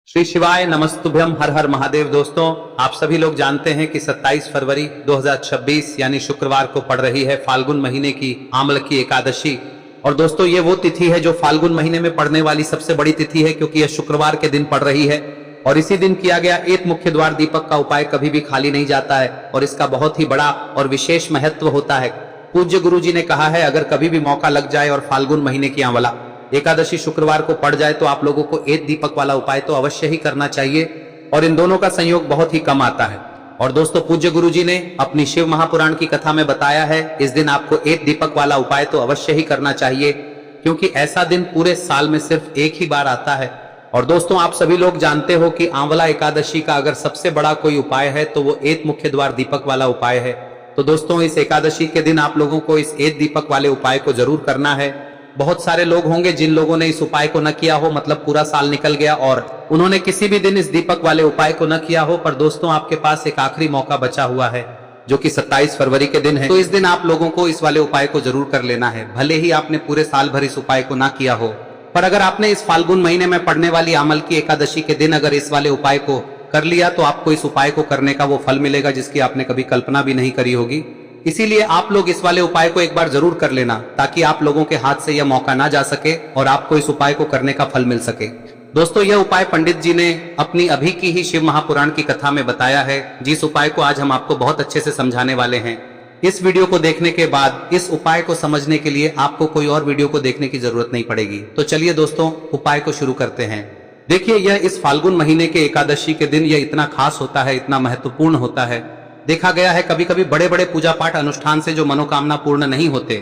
श्री शिवाय नमस्तुभ्यम, हर हर महादेव। दोस्तों, आप सभी लोग जानते हैं कि 27 फरवरी 2026 यानी शुक्रवार को पड़ रही है फाल्गुन महीने की आमल की एकादशी। और दोस्तों, ये वो तिथि है जो फाल्गुन महीने में पड़ने वाली सबसे बड़ी तिथि है, क्योंकि यह शुक्रवार के दिन पड़ रही है। और इसी दिन किया गया एक मुख्य द्वार दीपक का उपाय कभी भी खाली नहीं जाता है और इसका बहुत ही बड़ा और विशेष महत्व होता है। पूज्य गुरु जी ने कहा है, अगर कभी भी मौका लग जाए और फाल्गुन महीने की आंवला एकादशी शुक्रवार को पड़ जाए तो आप लोगों को एक दीपक वाला उपाय तो अवश्य ही करना चाहिए। और इन दोनों का संयोग बहुत ही कम आता है। और दोस्तों, पूज्य गुरु जी ने अपनी शिव महापुराण की कथा में बताया है, इस दिन आपको एक दीपक वाला उपाय तो अवश्य ही करना चाहिए, क्योंकि ऐसा दिन पूरे साल में सिर्फ एक ही बार आता है। और दोस्तों, आप सभी लोग जानते हो कि आंवला एकादशी का अगर सबसे बड़ा कोई उपाय है तो वो एक मुख्य द्वार दीपक वाला उपाय है। तो दोस्तों, इस एकादशी के दिन आप लोगों को इस एक दीपक वाले उपाय को जरूर करना है। बहुत सारे लोग होंगे जिन लोगों ने इस उपाय को न किया हो, मतलब पूरा साल निकल गया और उन्होंने किसी भी दिन इस दीपक वाले उपाय को न किया हो। पर दोस्तों, आपके पास एक आखिरी मौका बचा हुआ है, जो कि 27 फरवरी के दिन है। तो इस दिन आप लोगों को इस वाले उपाय को जरूर कर लेना है, भले ही आपने पूरे साल भर इस उपाय को ना किया हो। पर अगर आपने इस फाल्गुन महीने में पड़ने वाली आमल की एकादशी के दिन अगर इस वाले उपाय को कर लिया तो आपको इस उपाय को करने का वो फल मिलेगा जिसकी आपने कभी कल्पना भी नहीं करी होगी। इसीलिए आप लोग इस वाले उपाय को एक बार जरूर कर लेना, ताकि आप लोगों के हाथ से यह मौका ना जा सके और आपको इस उपाय को करने का फल मिल सके। दोस्तों, यह उपाय पंडित जी ने अपनी अभी की ही शिव महापुराण की कथा में बताया है, जिस उपाय को आज हम आपको बहुत अच्छे से समझाने वाले हैं। इस वीडियो को देखने के बाद इस उपाय को समझने के लिए आपको कोई और वीडियो को देखने की जरूरत नहीं पड़ेगी। तो चलिए दोस्तों, उपाय को शुरू करते हैं। देखिए, यह इस फाल्गुन महीने के एकादशी के दिन यह इतना खास होता है, इतना महत्वपूर्ण होता है। देखा गया है कभी कभी बड़े बड़े पूजा पाठ अनुष्ठान से जो मनोकामना पूर्ण नहीं होते,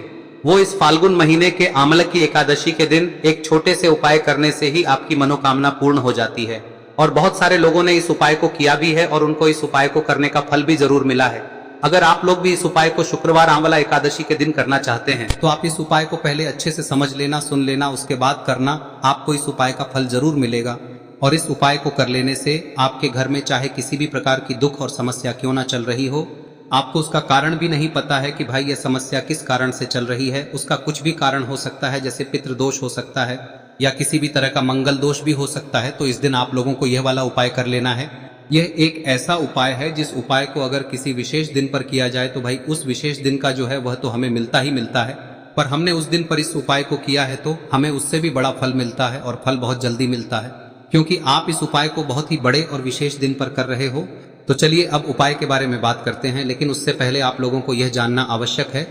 वो इस फाल्गुन महीने के आमल की एकादशी के दिन एक छोटे से उपाय करने से ही आपकी मनोकामना पूर्ण हो जाती है। और बहुत सारे लोगों ने इस उपाय को किया भी है और उनको इस उपाय को करने का फल भी जरूर मिला है। अगर आप लोग भी इस उपाय को शुक्रवार आंवला एकादशी के दिन करना चाहते हैं तो आप इस उपाय को पहले अच्छे से समझ लेना, सुन लेना, उसके बाद करना। आपको इस उपाय का फल जरूर मिलेगा। और इस उपाय को कर लेने से आपके घर में चाहे किसी भी प्रकार की दुख और समस्या क्यों ना चल रही हो, आपको उसका कारण भी नहीं पता है कि भाई यह समस्या किस कारण से चल रही है। उसका कुछ भी कारण हो सकता है, जैसे पितृदोष हो सकता है या किसी भी तरह का मंगल दोष भी हो सकता है। तो इस दिन आप लोगों को यह वाला उपाय कर लेना है। यह एक ऐसा उपाय है जिस उपाय को अगर किसी विशेष दिन पर किया जाए तो भाई उस विशेष दिन का जो है वह तो हमें मिलता ही मिलता है। पर हमने उस दिन पर इस उपाय को किया है तो हमें उससे भी बड़ा फल मिलता है और फल बहुत जल्दी मिलता है, क्योंकि आप इस उपाय को बहुत ही बड़े और विशेष दिन पर कर रहे हो। तो चलिए अब उपाय के बारे में बात करते हैं, लेकिन उससे पहले आप लोगों को यह जानना आवश्यक है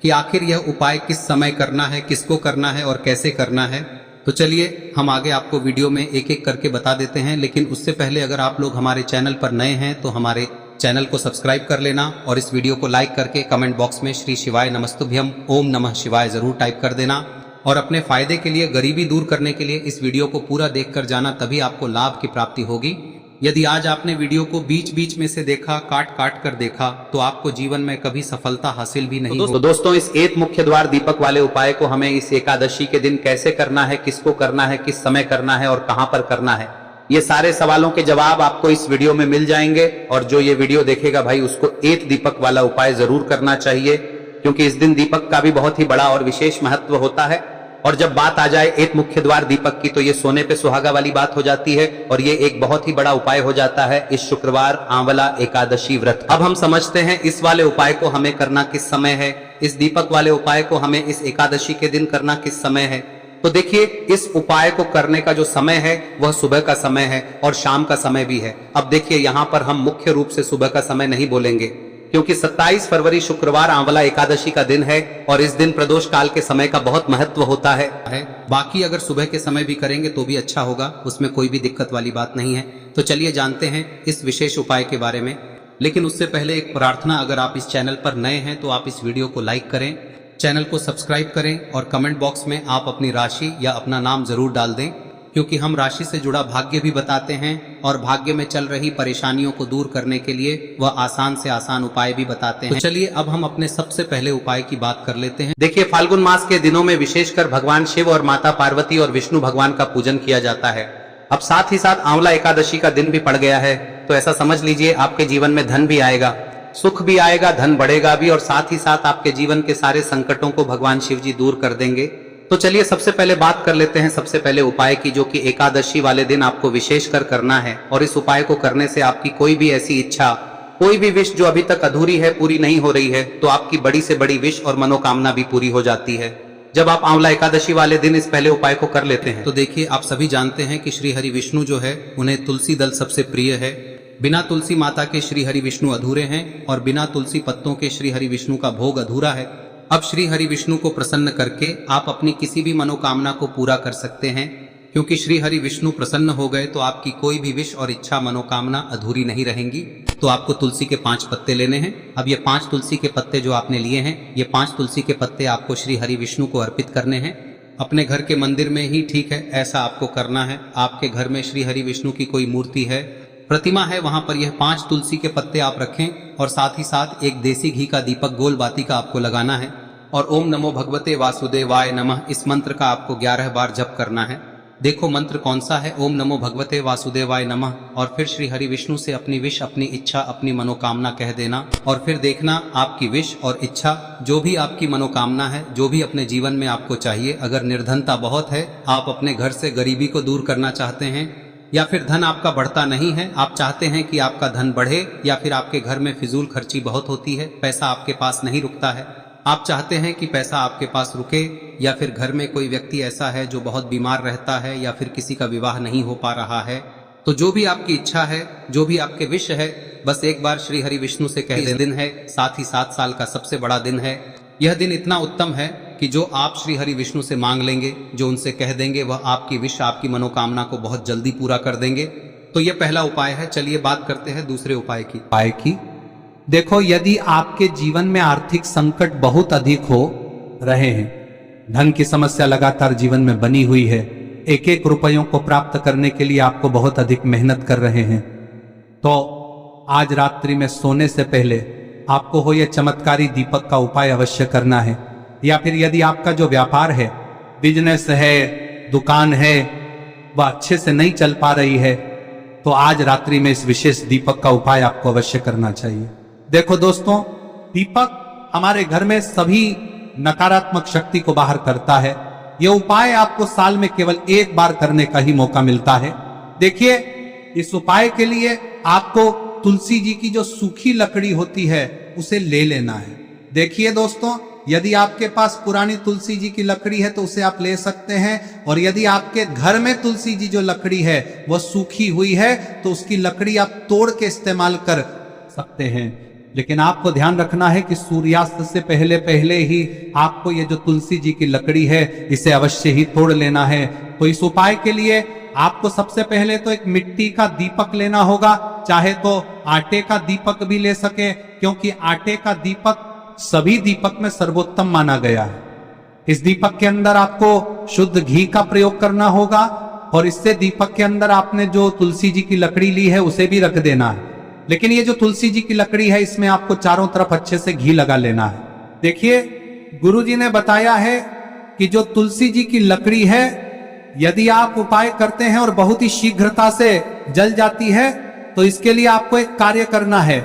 कि आखिर यह उपाय किस समय करना है, किसको करना है और कैसे करना है। तो चलिए हम आगे आपको वीडियो में एक एक करके बता देते हैं। लेकिन उससे पहले अगर आप लोग हमारे चैनल पर नए हैं तो हमारे चैनल को सब्सक्राइब कर लेना और इस वीडियो को लाइक करके कमेंट बॉक्स में श्री शिवाय नमस्तुभ्यम ओम नमः शिवाय जरूर टाइप कर देना। और अपने फायदे के लिए, गरीबी दूर करने के लिए इस वीडियो को पूरा देखकर जाना, तभी आपको लाभ की प्राप्ति होगी। यदि आज आपने वीडियो को बीच बीच में से देखा, काट काट कर देखा, तो आपको जीवन में कभी सफलता हासिल भी नहीं होगी। तो दोस्तों, इस एक मुख्य द्वार दीपक वाले उपाय को हमें इस एकादशी के दिन कैसे करना है, किसको करना है, किस समय करना है और कहां पर करना है, ये सारे सवालों के जवाब आपको इस वीडियो में मिल जाएंगे। और जो ये वीडियो देखेगा भाई, उसको एक दीपक वाला उपाय जरूर करना चाहिए, क्योंकि इस दिन दीपक का भी बहुत ही बड़ा और विशेष महत्व होता है। और जब बात आ जाए एक मुख्य द्वार दीपक की, तो ये सोने पे सुहागा वाली बात हो जाती है और ये एक बहुत ही बड़ा उपाय हो जाता है इस शुक्रवार आंवला एकादशी व्रत। अब हम समझते हैं इस वाले उपाय को हमें करना किस समय है, इस दीपक वाले उपाय को हमें इस एकादशी के दिन करना किस समय है। तो देखिए, इस उपाय को करने का जो समय है वह सुबह का समय है और शाम का समय भी है। अब देखिए, यहाँ पर हम मुख्य रूप से सुबह का समय नहीं बोलेंगे, क्योंकि 27 फरवरी शुक्रवार आंवला एकादशी का दिन है और इस दिन प्रदोष काल के समय का बहुत महत्व होता है। बाकी अगर सुबह के समय भी करेंगे तो भी अच्छा होगा, उसमें कोई भी दिक्कत वाली बात नहीं है। तो चलिए जानते हैं इस विशेष उपाय के बारे में। लेकिन उससे पहले एक प्रार्थना, अगर आप इस चैनल पर नए हैं तो आप इस वीडियो को लाइक करें, चैनल को सब्सक्राइब करें और कमेंट बॉक्स में आप अपनी राशि या अपना नाम जरूर डाल दें, क्योंकि हम राशि से जुड़ा भाग्य भी बताते हैं और भाग्य में चल रही परेशानियों को दूर करने के लिए वह आसान से आसान उपाय भी बताते हैं। तो चलिए अब हम अपने सबसे पहले उपाय की बात कर लेते हैं। देखिए, फाल्गुन मास के दिनों में विशेषकर भगवान शिव और माता पार्वती और विष्णु भगवान का पूजन किया जाता है। अब साथ ही साथ आंवला एकादशी का दिन भी पड़ गया है, तो ऐसा समझ लीजिए आपके जीवन में धन भी आएगा, सुख भी आएगा, धन बढ़ेगा भी और साथ ही साथ आपके जीवन के सारे संकटों को भगवान शिव जी दूर कर देंगे। तो चलिए सबसे पहले बात कर लेते हैं सबसे पहले उपाय की, जो कि एकादशी वाले दिन आपको विशेषकर करना है। और इस उपाय को करने से आपकी कोई भी ऐसी इच्छा, कोई भी विश जो अभी तक अधूरी है, पूरी नहीं हो रही है, तो आपकी बड़ी से बड़ी विश और मनोकामना भी पूरी हो जाती है जब आप आंवला एकादशी वाले दिन इस पहले उपाय को कर लेते हैं। तो देखिए, आप सभी जानते हैं कि श्री हरि विष्णु जो है, उन्हें तुलसी दल सबसे प्रिय है। बिना तुलसी माता के श्री हरि विष्णु अधूरे हैं और बिना तुलसी पत्तों के श्री हरि विष्णु का भोग अधूरा है। अब श्री हरि विष्णु को प्रसन्न करके आप अपनी किसी भी मनोकामना को पूरा कर सकते हैं, क्योंकि श्री हरि विष्णु प्रसन्न हो गए तो आपकी कोई भी विश और इच्छा मनोकामना अधूरी नहीं रहेंगी। तो आपको तुलसी के 5 पत्ते लेने हैं। अब ये 5 तुलसी के पत्ते जो आपने लिए हैं, ये 5 तुलसी के पत्ते आपको श्री हरि विष्णु को अर्पित करने हैं। अपने घर के मंदिर में ही ठीक है, ऐसा आपको करना है। आपके घर में श्री हरि विष्णु की कोई मूर्ति है, प्रतिमा है, वहां पर यह 5 तुलसी के पत्ते आप रखें और साथ ही साथ एक देसी घी का दीपक गोल बाती का आपको लगाना है। और ओम नमो भगवते वासुदेवाय नमः इस मंत्र का आपको 11 बार जप करना है। देखो मंत्र कौन सा है, ओम नमो भगवते वासुदेवाय नमः। और फिर श्री हरि विष्णु से अपनी विश, अपनी इच्छा, अपनी मनोकामना कह देना। और फिर देखना आपकी विश और इच्छा, जो भी आपकी मनोकामना है, जो भी अपने जीवन में आपको चाहिए। अगर निर्धनता बहुत है, आप अपने घर से गरीबी को दूर करना चाहते हैं, या फिर धन आपका बढ़ता नहीं है, आप चाहते हैं कि आपका धन बढ़े, या फिर आपके घर में फिजूल खर्ची बहुत होती है, पैसा आपके पास नहीं रुकता है, आप चाहते हैं कि पैसा आपके पास रुके, या फिर घर में कोई व्यक्ति ऐसा है जो बहुत बीमार रहता है, या फिर किसी का विवाह नहीं हो पा रहा है, तो जो भी आपकी इच्छा है, जो भी आपके विश है, बस एक बार श्री हरि विष्णु से कह दें। दिन है, साथ ही 7 साल का सबसे बड़ा दिन है। यह दिन इतना उत्तम है कि जो आप श्री हरि विष्णु से मांग लेंगे, जो उनसे कह देंगे, वह आपकी विश, आपकी मनोकामना को बहुत जल्दी पूरा कर देंगे। तो यह पहला उपाय है। चलिए बात करते हैं दूसरे उपाय की। देखो, यदि आपके जीवन में आर्थिक संकट बहुत अधिक हो रहे हैं, धन की समस्या लगातार जीवन में बनी हुई है, एक एक रुपयों को प्राप्त करने के लिए आपको बहुत अधिक मेहनत कर रहे हैं, तो आज रात्रि में सोने से पहले आपको हो यह चमत्कारी दीपक का उपाय अवश्य करना है। या फिर यदि आपका जो व्यापार है, बिजनेस है, दुकान है, वह अच्छे से नहीं चल पा रही है, तो आज रात्रि में इस विशेष दीपक का उपाय आपको अवश्य करना चाहिए। देखो दोस्तों, दीपक हमारे घर में सभी नकारात्मक शक्ति को बाहर करता है। यह उपाय आपको साल में केवल 1 बार करने का ही मौका मिलता है। देखिए, इस उपाय के लिए आपको तुलसी जी की जो सूखी लकड़ी होती है उसे ले लेना है। देखिए दोस्तों, यदि आपके पास पुरानी तुलसी जी की लकड़ी है तो उसे आप ले सकते हैं, और यदि आपके घर में तुलसी जी जो लकड़ी है वह सूखी हुई है तो उसकी लकड़ी आप तोड़ के इस्तेमाल कर सकते हैं। लेकिन आपको ध्यान रखना है कि सूर्यास्त से पहले पहले ही आपको ये जो तुलसी जी की लकड़ी है इसे अवश्य ही तोड़ लेना है। तो इस उपाय के लिए आपको सबसे पहले तो एक मिट्टी का दीपक लेना होगा, चाहे तो आटे का दीपक भी ले सके, क्योंकि आटे का दीपक सभी दीपक में सर्वोत्तम माना गया है। इस दीपक के अंदर आपको शुद्ध घी का प्रयोग करना होगा, और इससे दीपक के अंदर आपने जो तुलसी जी की लकड़ी ली है उसे भी रख देना है। लेकिन ये जो तुलसी जी की लकड़ी है, इसमें आपको चारों तरफ अच्छे से घी लगा लेना है। देखिए, गुरु जी ने बताया है कि जो तुलसी जी की लकड़ी है, यदि आप उपाय करते हैं और बहुत ही शीघ्रता से जल जाती है, तो इसके लिए आपको एक कार्य करना है।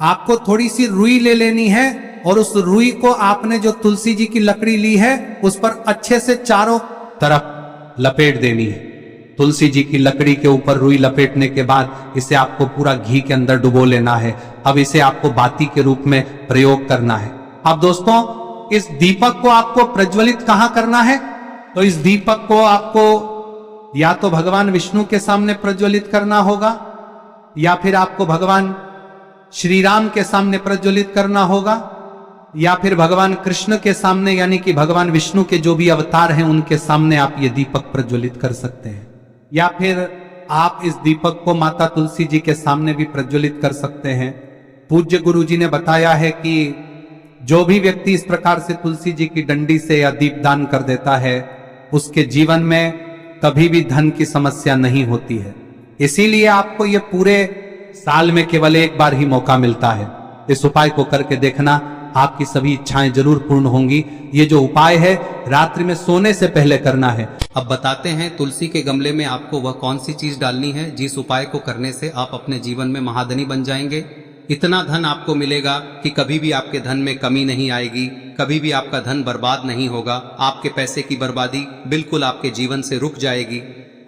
आपको थोड़ी सी रुई ले लेनी है, और उस रुई को आपने जो तुलसी जी की लकड़ी ली है उस पर अच्छे से चारों तरफ लपेट देनी है। तुलसी जी की लकड़ी के ऊपर रुई लपेटने के बाद इसे आपको पूरा घी के अंदर डुबो लेना है। अब इसे आपको बाती के रूप में प्रयोग करना है। अब दोस्तों, इस दीपक को आपको प्रज्वलित कहां करना है? तो इस दीपक को आपको या तो भगवान विष्णु के सामने प्रज्वलित करना होगा, या फिर आपको भगवान श्री राम के सामने प्रज्वलित करना होगा, या फिर भगवान कृष्ण के सामने, यानी कि भगवान विष्णु के जो भी अवतार हैं उनके सामने आप ये दीपक प्रज्वलित कर सकते हैं। या फिर आप इस दीपक को माता तुलसी जी के सामने भी प्रज्वलित कर सकते हैं। पूज्य गुरु जी ने बताया है कि जो भी व्यक्ति इस प्रकार से तुलसी जी की डंडी से या दीपदान कर देता है, उसके जीवन में कभी भी धन की समस्या नहीं होती है। इसीलिए आपको ये पूरे साल में केवल 1 बार ही मौका मिलता है। इस उपाय को करके देखना, आपकी सभी इच्छाएं जरूर पूर्ण होंगी। ये जो उपाय है रात्रि में सोने से पहले करना है। अब बताते हैं तुलसी के गमले में आपको वह कौन सी चीज डालनी है जिस उपाय को करने से आप अपने जीवन में महाधनी बन जाएंगे। इतना धन आपको मिलेगा कि कभी भी आपके धन में कमी नहीं आएगी, कभी भी आपका धन बर्बाद नहीं होगा। आपके पैसे की बर्बादी बिल्कुल आपके जीवन से रुक जाएगी।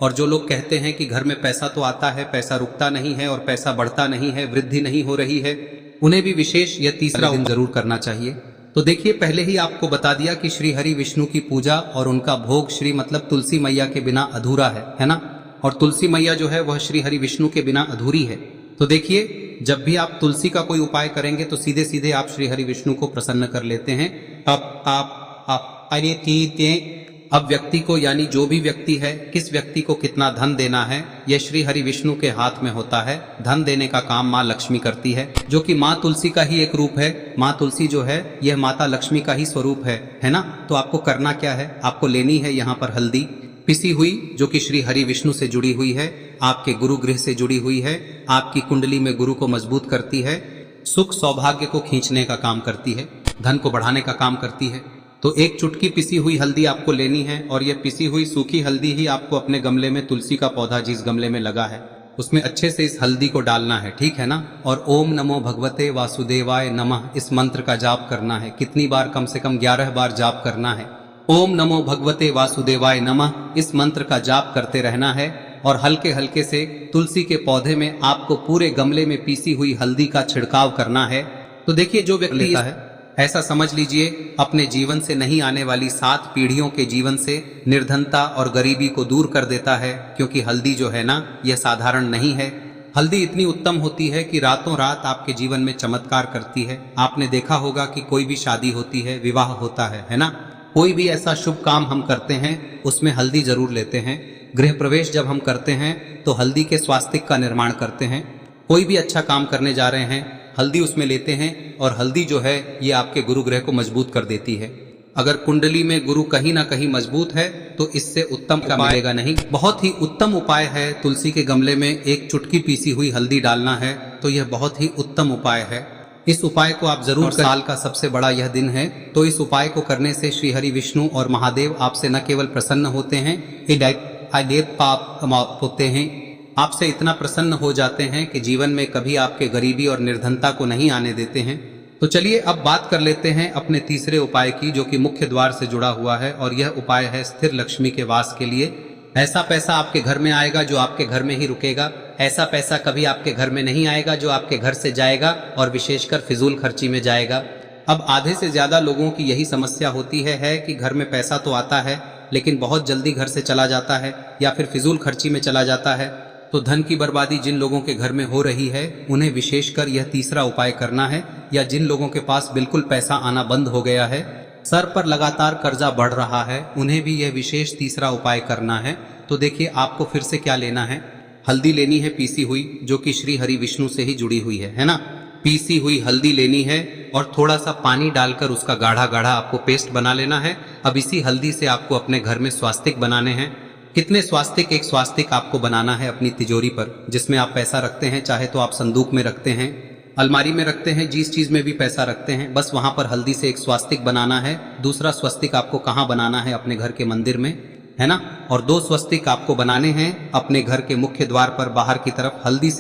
और जो लोग कहते हैं कि घर में पैसा तो आता है, पैसा रुकता नहीं है और पैसा बढ़ता नहीं है, वृद्धि नहीं हो रही है, उन्हें भी विशेष यह तीसरा दिन जरूर करना चाहिए। तो देखिए, पहले ही आपको बता दिया कि श्री हरि विष्णु की पूजा और उनका भोग श्री मतलब तुलसी मैया के बिना अधूरा है ना। और तुलसी मैया जो है वह श्री हरि विष्णु के बिना अधूरी है। तो देखिए, जब भी आप तुलसी का कोई उपाय करेंगे तो सीधे सीधे आप श्री हरि विष्णु को प्रसन्न कर लेते हैं। अब व्यक्ति को, यानी जो भी व्यक्ति है, किस व्यक्ति को कितना धन देना है, यह श्री हरि विष्णु के हाथ में होता है। धन देने का काम माँ लक्ष्मी करती है, जो कि माँ तुलसी का ही एक रूप है। माँ तुलसी जो है यह माता लक्ष्मी का ही स्वरूप है ना। तो आपको करना क्या है, आपको लेनी है यहाँ पर हल्दी पिसी हुई, जो कि श्री हरि विष्णु से जुड़ी हुई है, आपके गुरु गृह से जुड़ी हुई है, आपकी कुंडली में गुरु को मजबूत करती है, सुख सौभाग्य को खींचने का काम करती है, धन को बढ़ाने का काम करती है। तो एक चुटकी पिसी हुई हल्दी आपको लेनी है और यह पिसी हुई सूखी हल्दी ही आपको अपने गमले में, तुलसी का पौधा जिस गमले में लगा है उसमें अच्छे से इस हल्दी को डालना है, ठीक है ना। और ओम नमो भगवते वासुदेवाय नमः इस मंत्र का जाप करना है। कितनी बार? कम से कम 11 बार जाप करना है। ओम नमो भगवते वासुदेवाय नमः इस मंत्र का जाप करते रहना है। और हल्के हल्के से तुलसी के पौधे में आपको पूरे गमले में पीसी हुई हल्दी का छिड़काव करना है। तो देखिए, जो व्यक्ति लेता है, ऐसा समझ लीजिए अपने जीवन से नहीं आने वाली 7 पीढ़ियों के जीवन से निर्धनता और गरीबी को दूर कर देता है। क्योंकि हल्दी जो है ना, यह साधारण नहीं है। हल्दी इतनी उत्तम होती है कि रातों रात आपके जीवन में चमत्कार करती है। आपने देखा होगा कि कोई भी शादी होती है, विवाह होता है ना, कोई भी ऐसा शुभ काम हम करते हैं उसमें हल्दी जरूर लेते हैं। गृह प्रवेश जब हम करते हैं तो हल्दी के स्वास्तिक का निर्माण करते हैं। कोई भी अच्छा काम करने जा रहे हैं, हल्दी उसमें लेते हैं। और हल्दी जो है ये आपके गुरु ग्रह को मजबूत कर देती है। अगर कुंडली में गुरु कहीं ना कहीं मजबूत है तो इससे उत्तम का मिलेगा नहीं। बहुत ही उत्तम उपाय है, तुलसी के गमले में एक चुटकी पीसी हुई हल्दी डालना है। तो यह बहुत ही उत्तम उपाय है। इस उपाय को आप जरूर, साल का सबसे बड़ा यह दिन है, तो इस उपाय को करने से श्री हरि विष्णु और महादेव आपसे न केवल प्रसन्न होते हैं, पाप होते हैं, आपसे इतना प्रसन्न हो जाते हैं कि जीवन में कभी आपके गरीबी और निर्धनता को नहीं आने देते हैं। तो चलिए अब बात कर लेते हैं अपने तीसरे उपाय की, जो कि मुख्य द्वार से जुड़ा हुआ है। और यह उपाय है स्थिर लक्ष्मी के वास के लिए। ऐसा पैसा आपके घर में आएगा जो आपके घर में ही रुकेगा। ऐसा पैसा कभी आपके घर में नहीं आएगा जो आपके घर से जाएगा और विशेषकर फिजूल खर्ची में जाएगा। अब आधे से ज्यादा लोगों की यही समस्या होती है कि घर में पैसा तो आता है लेकिन बहुत जल्दी घर से चला जाता है या फिर फिजूल खर्ची में चला जाता है। तो धन की बर्बादी जिन लोगों के घर में हो रही है उन्हें विशेषकर यह तीसरा उपाय करना है। या जिन लोगों के पास बिल्कुल पैसा आना बंद हो गया है, सर पर लगातार कर्जा बढ़ रहा है, उन्हें भी यह विशेष तीसरा उपाय करना है। तो देखिए, आपको फिर से क्या लेना है, हल्दी लेनी है पीसी हुई, जो कि श्री हरि विष्णु से ही जुड़ी हुई है ना। पीसी हुई हल्दी लेनी है और थोड़ा सा पानी डालकर उसका गाढ़ा गाढ़ा आपको पेस्ट बना लेना है। अब इसी हल्दी से आपको अपने घर में स्वास्तिक बनाने हैं। कितने स्वास्तिक? एक स्वास्तिक आपको बनाना है अपनी तिजोरी पर, जिसमें आप पैसा रखते हैं। चाहे तो आप संदूक में रखते हैं, अलमारी में रखते हैं, जिस चीज में भी पैसा रखते हैं, बस वहां पर हल्दी से एक स्वास्तिक बनाना है। दूसरा स्वस्तिक आपको कहाँ बनाना है? अपने घर के मंदिर में, है ना। और 2 स्वस्तिक आपको बनाने हैं अपने घर के मुख्य द्वार पर बाहर की तरफ। हल्दी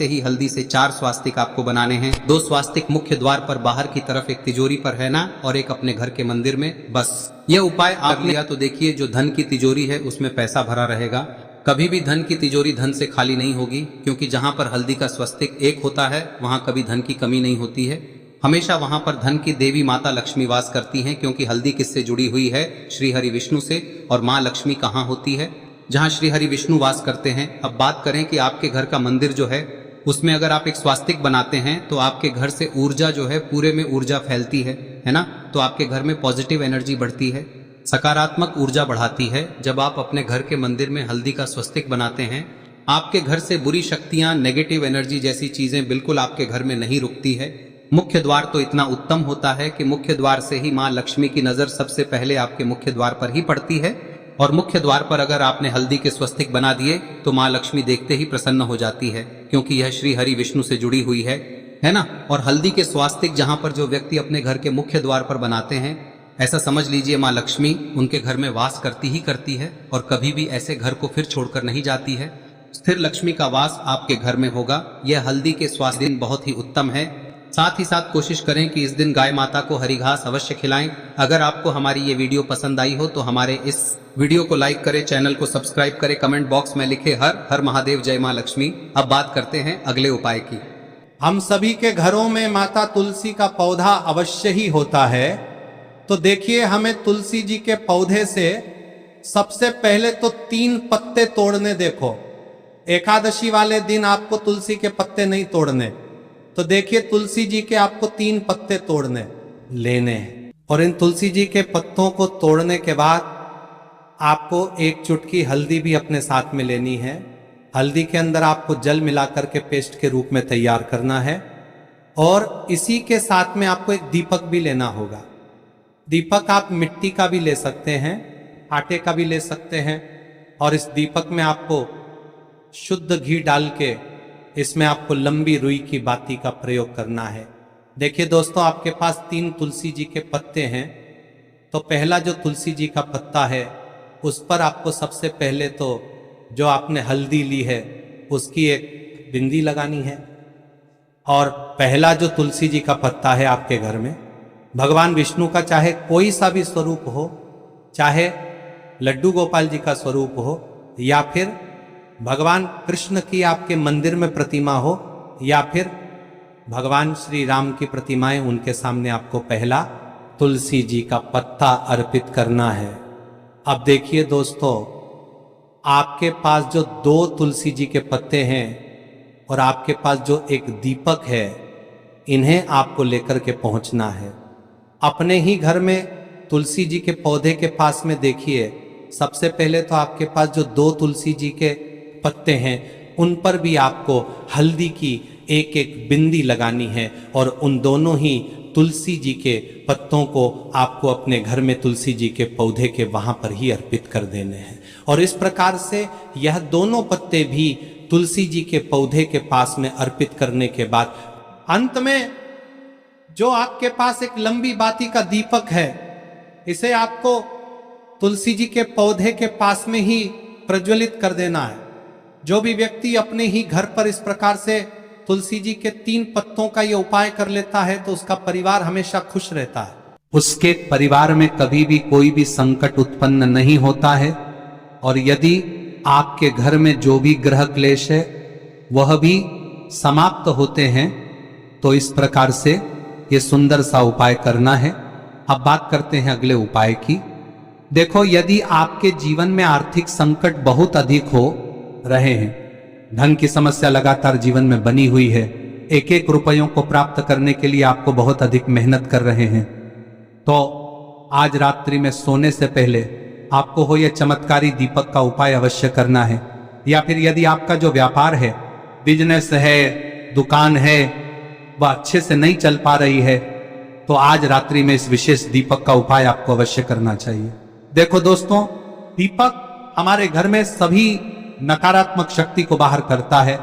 से 4 स्वास्तिक आपको बनाने हैं। 2 स्वास्तिक मुख्य द्वार पर बाहर की तरफ, एक तिजोरी पर, है ना, और एक अपने घर के मंदिर में। बस यह उपाय आप लिया तो देखिए, जो धन की तिजोरी है उसमें पैसा भरा रहेगा। कभी भी धन की तिजोरी धन से खाली नहीं होगी, क्योंकि जहां पर हल्दी का स्वस्तिक एक होता है वहां कभी धन की कमी नहीं होती है। हमेशा वहां पर धन की देवी माता लक्ष्मी वास करती हैं, क्योंकि हल्दी किससे जुड़ी हुई है? श्री हरि विष्णु से। और माँ लक्ष्मी कहाँ होती है? जहाँ श्री हरि विष्णु वास करते हैं। अब बात करें कि आपके घर का मंदिर जो है उसमें अगर आप एक स्वास्तिक बनाते हैं तो आपके घर से ऊर्जा जो है, पूरे में ऊर्जा फैलती है ना। तो आपके घर में पॉजिटिव एनर्जी बढ़ती है, सकारात्मक ऊर्जा बढ़ाती है। जब आप अपने घर के मंदिर में हल्दी का स्वस्तिक बनाते हैं, आपके घर से बुरी शक्तियां, नेगेटिव एनर्जी जैसी चीजें बिल्कुल आपके घर में नहीं रुकती है। मुख्य द्वार तो इतना उत्तम होता है कि मुख्य द्वार से ही माँ लक्ष्मी की नजर सबसे पहले आपके मुख्य द्वार पर ही पड़ती है। और मुख्य द्वार पर अगर आपने हल्दी के स्वस्तिक बना दिए तो माँ लक्ष्मी देखते ही प्रसन्न हो जाती है, क्योंकि यह श्री हरि विष्णु से जुड़ी हुई है ना। और हल्दी के स्वास्तिक जहां पर जो व्यक्ति अपने घर के मुख्य द्वार पर बनाते हैं, ऐसा समझ लीजिए माँ लक्ष्मी उनके घर में वास करती ही करती है और कभी भी ऐसे घर को फिर छोड़कर नहीं जाती है। स्थिर लक्ष्मी का वास आपके घर में होगा। यह हल्दी के स्वास्थ्य दिन बहुत ही उत्तम है। साथ ही साथ कोशिश करें कि इस दिन गाय माता को हरी घास अवश्य खिलाएं। अगर आपको हमारी ये वीडियो पसंद आई हो तो हमारे इस वीडियो को लाइक करें, चैनल को सब्सक्राइब करें, कमेंट बॉक्स में लिखे हर हर महादेव, जय मां लक्ष्मी। अब बात करते हैं अगले उपाय की। हम सभी के घरों में माता तुलसी का पौधा अवश्य ही होता है। तो देखिए, हमें तुलसी जी के पौधे से सबसे पहले तो 3 पत्ते तोड़ने। देखो, एकादशी वाले दिन आपको तुलसी के पत्ते नहीं तोड़ने। तो देखिए, तुलसी जी के आपको 3 पत्ते तोड़ने लेने हैं। और इन तुलसी जी के पत्तों को तोड़ने के बाद आपको 1 चुटकी हल्दी भी अपने साथ में लेनी है। हल्दी के अंदर आपको जल मिलाकर के पेस्ट के रूप में तैयार करना है। और इसी के साथ में आपको एक दीपक भी लेना होगा। दीपक आप मिट्टी का भी ले सकते हैं, आटे का भी ले सकते हैं। और इस दीपक में आपको शुद्ध घी डाल के इसमें आपको लंबी रुई की बाती का प्रयोग करना है। देखिए दोस्तों, आपके पास 3 तुलसी जी के पत्ते हैं। तो पहला जो तुलसी जी का पत्ता है उस पर आपको सबसे पहले तो जो आपने हल्दी ली है उसकी एक बिंदी लगानी है। और पहला जो तुलसी जी का पत्ता है आपके घर में, भगवान विष्णु का चाहे कोई सा भी स्वरूप हो, चाहे लड्डू गोपाल जी का स्वरूप हो, या फिर भगवान कृष्ण की आपके मंदिर में प्रतिमा हो, या फिर भगवान श्री राम की प्रतिमाएं, उनके सामने आपको पहला तुलसी जी का पत्ता अर्पित करना है। अब देखिए दोस्तों, आपके पास जो 2 तुलसी जी के पत्ते हैं और आपके पास जो एक दीपक है, इन्हें आपको लेकर के पहुंचना है। अपने ही घर में तुलसी जी के पौधे के पास में देखिए, सबसे पहले तो आपके पास जो 2 तुलसी जी के पत्ते हैं उन पर भी आपको हल्दी की एक एक बिंदी लगानी है। और उन दोनों ही तुलसी जी के पत्तों को आपको अपने घर में तुलसी जी के पौधे के वहां पर ही अर्पित कर देने हैं। और इस प्रकार से यह दोनों पत्ते भी तुलसी जी के पौधे के पास में अर्पित करने के बाद अंत में जो आपके पास एक लंबी बाती का दीपक है, इसे आपको तुलसी जी के पौधे के पास में ही प्रज्वलित कर देना है। जो भी व्यक्ति अपने ही घर पर इस प्रकार से तुलसी जी के 3 पत्तों का ये उपाय कर लेता है तो उसका परिवार हमेशा खुश रहता है। उसके परिवार में कभी भी कोई भी संकट उत्पन्न नहीं होता है। और यदि आपके घर में जो भी ग्रह क्लेश है वह भी समाप्त होते हैं। तो इस प्रकार से ये सुंदर सा उपाय करना है। अब बात करते हैं अगले उपाय की। देखो, यदि आपके जीवन में आर्थिक संकट बहुत अधिक हो रहे हैं, धन की समस्या लगातार जीवन में बनी हुई है, एक एक रुपयों को प्राप्त करने के लिए आपको बहुत अधिक मेहनत कर रहे हैं, तो आज रात्रि में सोने से पहले आपको हो यह चमत्कारी दीपक का उपाय अवश्य करना है। या फिर यदि आपका जो व्यापार है, बिजनेस है, दुकान है, वह अच्छे से नहीं चल पा रही है, तो आज रात्रि में इस विशेष दीपक का उपाय आपको अवश्य करना चाहिए। देखो दोस्तों, दीपक हमारे घर में सभी नकारात्मक शक्ति को बाहर करता है।